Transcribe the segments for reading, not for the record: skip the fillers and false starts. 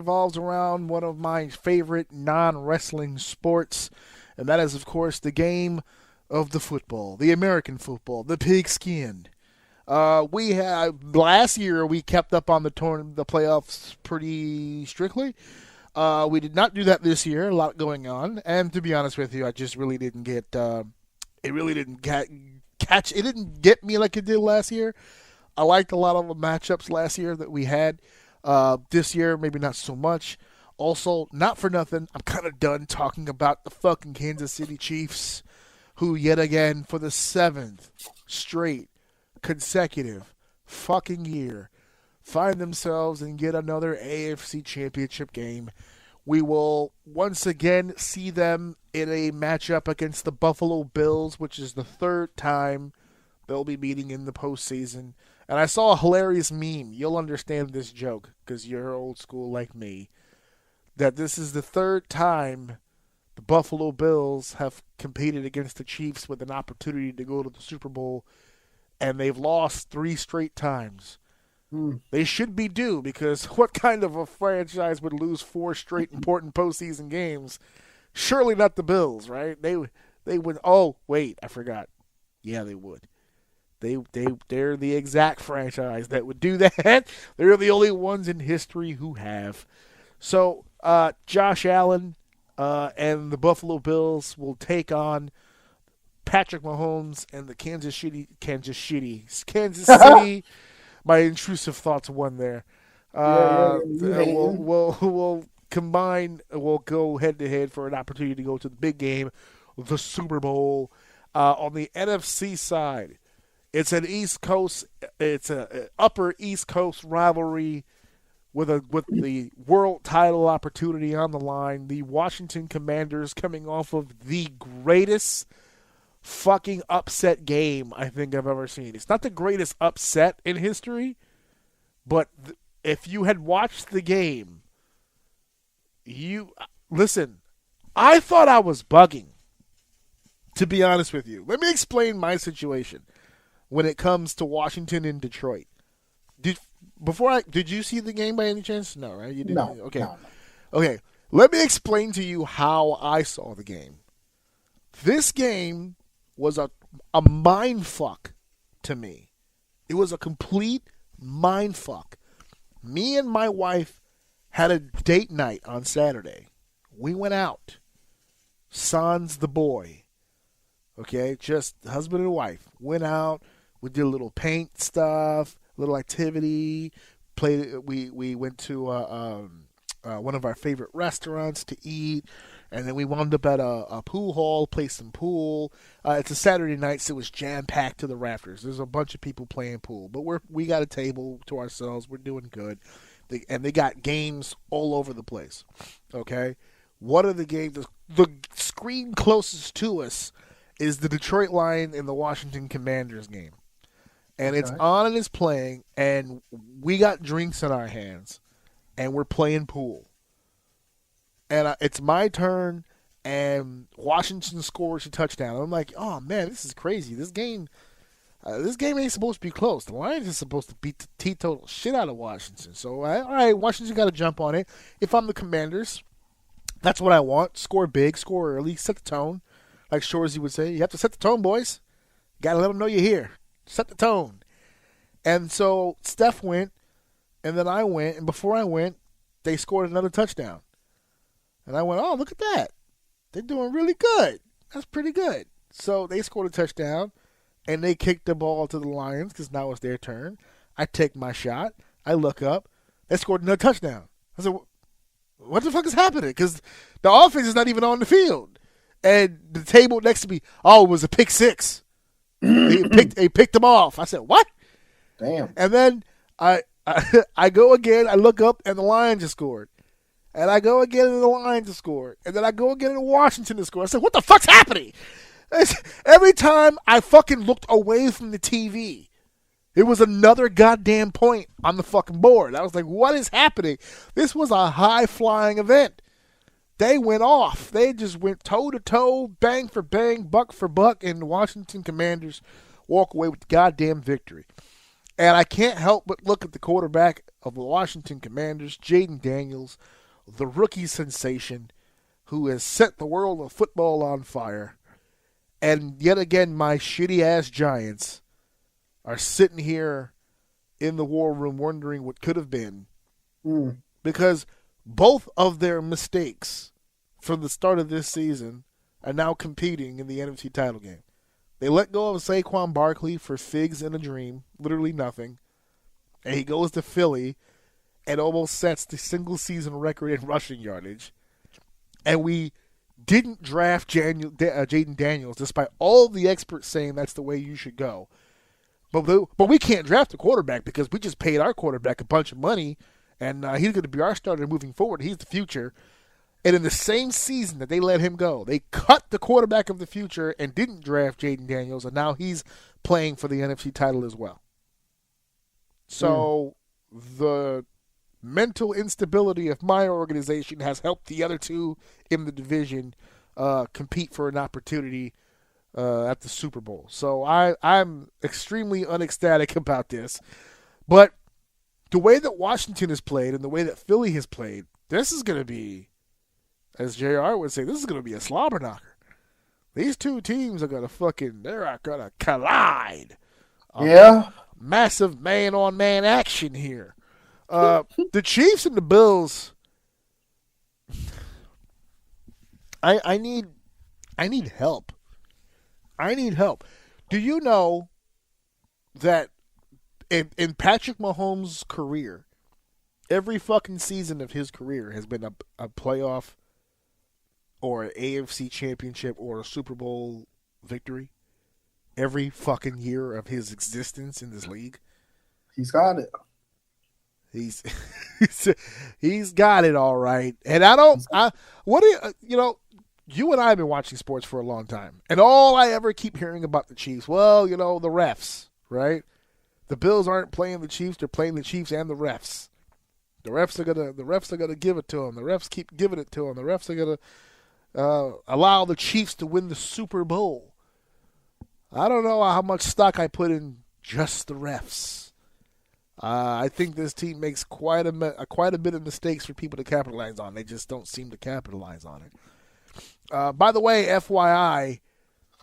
revolves around one of my favorite non-wrestling sports, and that is, of course, the game of the football, the American football, the pigskin. We had last year we kept up on the playoffs pretty strictly. We did not do that this year. A lot going on, and to be honest with you, I just really didn't get. It really didn't catch. It didn't get me like it did last year. I liked a lot of the matchups last year that we had. This year, maybe not so much. Also, not for nothing, I'm kind of done talking about the fucking Kansas City Chiefs, who yet again, for the 7th straight consecutive fucking year, find themselves in yet another AFC Championship game. We will once again see them in a matchup against the Buffalo Bills, which is the 3rd time they'll be meeting in the postseason. And I saw a hilarious meme. You'll understand this joke because you're old school like me. That this is the 3rd time the Buffalo Bills have competed against the Chiefs with an opportunity to go to the Super Bowl, and they've lost 3 straight times. They should be due, because what kind of a franchise would lose 4 straight important postseason games? Surely not the Bills, right? They would. Oh wait, I forgot. Yeah, they would. They're the exact franchise that would do that. They're the only ones in history who have. So Josh Allen and the Buffalo Bills will take on Patrick Mahomes and the Kansas City. My intrusive thoughts won there. We'll combine. We'll go head to head for an opportunity to go to the big game, the Super Bowl. On the NFC side, it's an East Coast. It's a Upper East Coast rivalry with the world title opportunity on the line. The Washington Commanders coming off of the greatest fucking upset game I think I've ever seen. It's not the greatest upset in history, but if you had watched the game, listen, I thought I was bugging, to be honest with you. Let me explain my situation when it comes to Washington and Detroit. Did you see the game by any chance? No, right? You didn't. No. Okay. No. Okay. Let me explain to you how I saw the game. This game was a mind fuck to me. It was a complete mind fuck. Me and my wife had a date night on Saturday. We went out. Sans the boy. Okay, just husband and wife. Went out. We did a little paint stuff, little activity. We went to one of our favorite restaurants to eat. And then we wound up at a pool hall, played some pool. It's a Saturday night, so it was jam-packed to the rafters. There's a bunch of people playing pool. But we got a table to ourselves. We're doing good. And they got games all over the place. Okay? One of the games, the screen closest to us is the Detroit Lions and the Washington Commanders game. And it's on and it's playing, and we got drinks in our hands, and we're playing pool. And it's my turn, and Washington scores a touchdown. I'm like, oh man, this is crazy. This game ain't supposed to be close. The Lions is supposed to beat the teetotal shit out of Washington. So, all right, Washington got to jump on it. If I'm the Commanders, that's what I want. Score big, score early, set the tone. Like Shorzy would say, you have to set the tone, boys. You got to let them know you're here. Set the tone. And so Steph went, and then I went, and before I went, they scored another touchdown. And I went, oh, look at that. They're doing really good. That's pretty good. So they scored a touchdown, and they kicked the ball to the Lions because now it's their turn. I take my shot. I look up. They scored another touchdown. I said, what the fuck is happening? Because the offense is not even on the field. And the table next to me, it was a pick six. They picked them off. I said, what? Damn. And then I go again. I look up, and the Lions just scored. And I go again, and the Lions have scored. And then I go again, and Washington has scored. I said, what the fuck's happening? Every time I fucking looked away from the TV, it was another goddamn point on the fucking board. I was like, what is happening? This was a high-flying event. They went off. They just went toe-to-toe, bang for bang, buck for buck, and the Washington Commanders walk away with the goddamn victory. And I can't help but look at the quarterback of the Washington Commanders, Jaden Daniels, the rookie sensation who has set the world of football on fire. And yet again, my shitty ass Giants are sitting here in the war room wondering what could have been. Because both of their mistakes from the start of this season are now competing in the NFC title game. They let go of Saquon Barkley for figs in a dream, literally nothing. And he goes to Philly and almost sets the single-season record in rushing yardage. And we didn't draft Jaden Daniels, despite all the experts saying that's the way you should go. But we can't draft a quarterback because we just paid our quarterback a bunch of money, and he's going to be our starter moving forward. He's the future. And in the same season that they let him go, they cut the quarterback of the future and didn't draft Jaden Daniels, and now he's playing for the NFC title as well. So the mental instability of my organization has helped the other two in the division compete for an opportunity at the Super Bowl. So I'm extremely unecstatic about this. But the way that Washington has played and the way that Philly has played, this is going to be, as JR would say, this is going to be a slobber knocker. These two teams are going to they're going to collide. Yeah. Massive man-on-man action here. The Chiefs and the Bills, I need help. I need help. Do you know that in Patrick Mahomes' career, every fucking season of his career has been a playoff or an AFC championship or a Super Bowl victory? Every fucking year of his existence in this league. He's got it. He's got it all right. And you and I have been watching sports for a long time, and all I ever keep hearing about the Chiefs, well, the refs, right? The Bills aren't playing the Chiefs; they're playing the Chiefs and the refs. The refs are gonna give it to them. The refs keep giving it to them. The refs are gonna allow the Chiefs to win the Super Bowl. I don't know how much stock I put in just the refs. I think this team makes quite a bit of mistakes for people to capitalize on. They just don't seem to capitalize on it. By the way, FYI,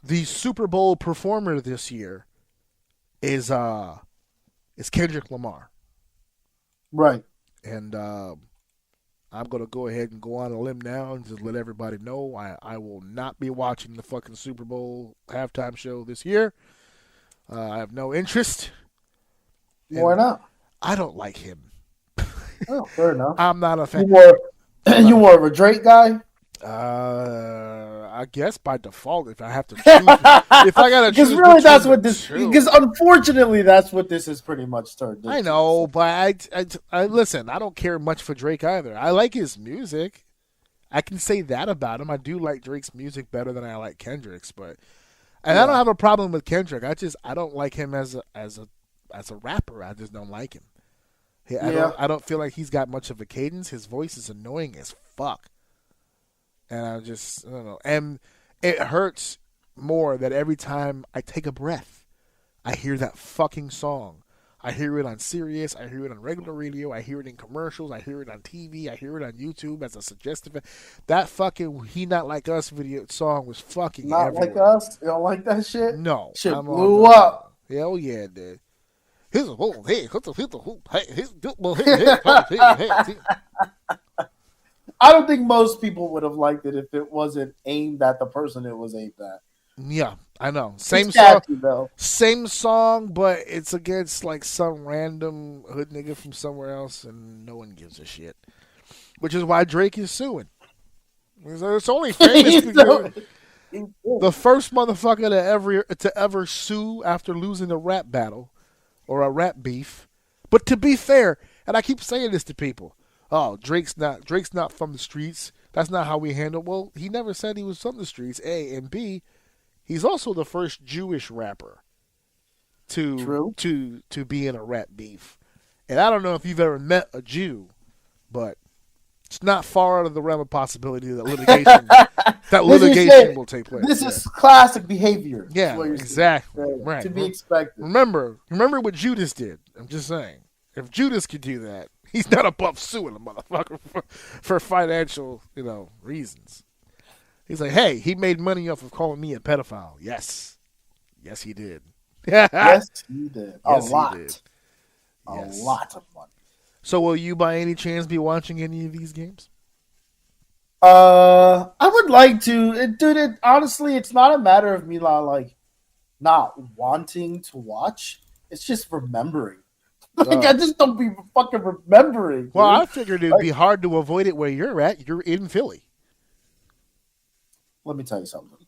the Super Bowl performer this year is Kendrick Lamar. Right. And I'm going to go ahead and go on a limb now and just let everybody know I will not be watching the fucking Super Bowl halftime show this year. I have no interest. Why not? I don't like him. Oh, fair enough. I'm not a fan. You more of a Drake guy? I guess by default, if I have to choose, if I gotta choose, because really that's what this. Because unfortunately, that's what this is pretty much turned into. I know, but I listen. I don't care much for Drake either. I like his music. I can say that about him. I do like Drake's music better than I like Kendrick's, but I don't have a problem with Kendrick. I don't like him as a rapper. I just don't like him. I don't feel like he's got much of a cadence. His voice is annoying as fuck. And I don't know. And it hurts more that every time I take a breath, I hear that fucking song. I hear it on Sirius. I hear it on regular radio. I hear it in commercials. I hear it on TV. I hear it on YouTube as a suggestive. That fucking He Not Like Us video song was fucking Not everywhere. Like Us? You don't like that shit? No. Shit blew up. Hell yeah, dude. I don't think most people would have liked it if it wasn't aimed at the person it was aimed at. Yeah, I know. Same song, but it's against like some random hood nigga from somewhere else, and no one gives a shit. Which is why Drake is suing. It's only famous because the first motherfucker to ever sue after losing a rap battle or a rap beef. But to be fair, and I keep saying this to people. Oh, Drake's not from the streets. That's not how we handle. Well, he never said he was from the streets. A and B, he's also the first Jewish rapper to be in a rap beef. And I don't know if you've ever met a Jew, but It's not far out of the realm of possibility that litigation will take place. This is classic behavior. Yeah, exactly. Right. To be expected. Remember what Judas did. I'm just saying. If Judas could do that, he's not above suing a motherfucker for financial, reasons. He's like, hey, he made money off of calling me a pedophile. Yes, he did. Yes, he did. Yes, a lot. He did. Yes. A lot of money. So will you by any chance be watching any of these games? I would like to. Dude, honestly, it's not a matter of me not wanting to watch. It's just remembering. I just don't be fucking remembering. Dude. Well, I figured it'd be hard to avoid it where you're at. You're in Philly. Let me tell you something.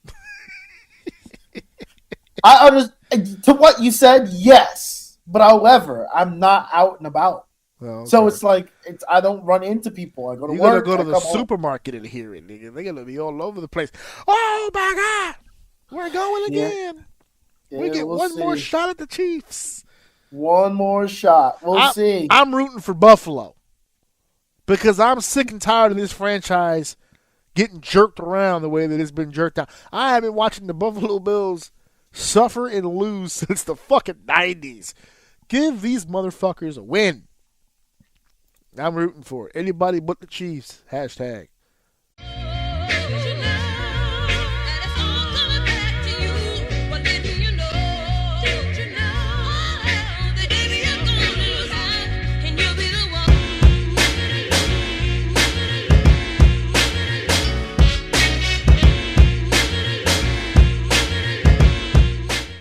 I understand to what you said, yes, but however, I'm not out and about. Oh, okay. So it's I don't run into people. I go to work. You're gonna go to the supermarket and hear it, nigga. They're gonna be all over the place. Oh my God, we're going again. Yeah. We get one more shot at the Chiefs. One more shot. We'll see. I'm rooting for Buffalo because I'm sick and tired of this franchise getting jerked around the way that it's been jerked out. I have been watching the Buffalo Bills suffer and lose since the fucking 90s. Give these motherfuckers a win. I'm rooting for it. Anybody but the Chiefs. #.